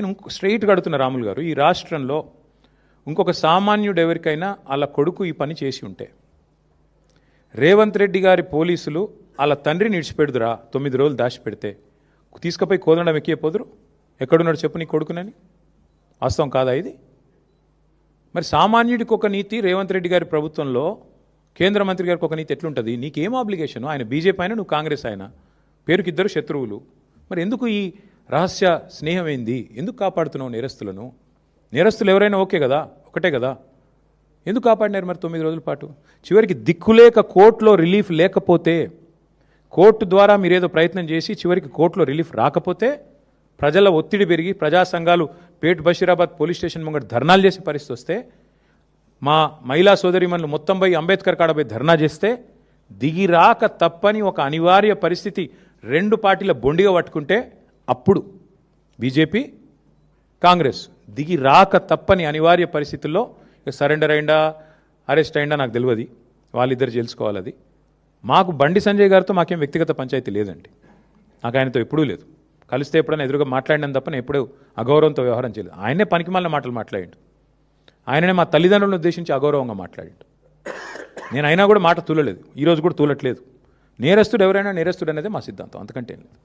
నేను స్ట్రైట్గా అడుగుతున్న రాములు గారు, ఈ రాష్ట్రంలో ఇంకొక సామాన్యుడు ఎవరికైనా వాళ్ళ కొడుకు ఈ పని చేసి ఉంటే రేవంత్ రెడ్డి గారి పోలీసులు వాళ్ళ తండ్రిని ఇడిచిపెడుదురా 9 రోజులు దాచిపెడితే తీసుకుపోయి కోదండం ఎక్కిపోదురు? ఎక్కడున్నాడు చెప్పు నీ కొడుకునని? వాస్తవం కాదా ఇది? మరి సామాన్యుడికి ఒక నీతి రేవంత్ రెడ్డి గారి ప్రభుత్వంలో కేంద్ర మంత్రి గారికి ఒక నీతి ఎట్లుంటుంది? నీకేం ఆబ్లిగేషన్? ఆయన బీజేపీ అయినా నువ్వు కాంగ్రెస్ అయినా పేరుకి ఇద్దరు శత్రువులు. మరి ఎందుకు ఈ రహస్య స్నేహం ఏంది? ఎందుకు కాపాడుతున్నావు నేరస్తులను? నేరస్తులు ఎవరైనా ఓకే కదా, ఒకటే కదా, ఎందుకు కాపాడినారు మరి 9 రోజుల పాటు? చివరికి దిక్కులేక కోర్టులో రిలీఫ్ లేకపోతే, కోర్టు ద్వారా మీరేదో ప్రయత్నం చేసి చివరికి కోర్టులో రిలీఫ్ రాకపోతే ప్రజల ఒత్తిడి పెరిగి ప్రజా సంఘాలు పేట్ బషీరాబాద్ పోలీస్ స్టేషన్ ముంగట ధర్నాలు చేసే పరిస్థితి వస్తే, మా మహిళా సోదరిమణులు మొత్తం పోయి అంబేద్కర్ కాడపై ధర్నా చేస్తే దిగి రాక తప్పని ఒక అనివార్య పరిస్థితి 2 పార్టీల బొండిగా పట్టుకుంటే అప్పుడు బీజేపీ కాంగ్రెస్ దిగి రాక తప్పని అనివార్య పరిస్థితుల్లో సరెండర్ అయిందా అరెస్ట్ అయిందా నాకు తెలియదు, వాళ్ళిద్దరు తెలుసుకోవాలి. అది మాకు బండి సంజయ్ గారితో మాకేం వ్యక్తిగత పంచాయతీ లేదండి, నాకు ఆయనతో ఎప్పుడూ లేదు. కలిస్తే ఎప్పుడైనా ఎదురుగా మాట్లాడినంత తప్ప నేను ఎప్పుడూ అగౌరవంతో వ్యవహారం చేయలేదు. ఆయనే పనికిమాలిన మాటలు మాట్లాడిండు, ఆయననే మా తల్లిదండ్రులను ఉద్దేశించి అగౌరవంగా మాట్లాడిండు. నేను అయినా కూడా మాట తూలలేదు, ఈరోజు కూడా తూలట్లేదు. నేరస్తుడు ఎవరైనా నేరస్తుడు అనేది మా సిద్ధాంతం, అంతకంటే ఏం లేదు.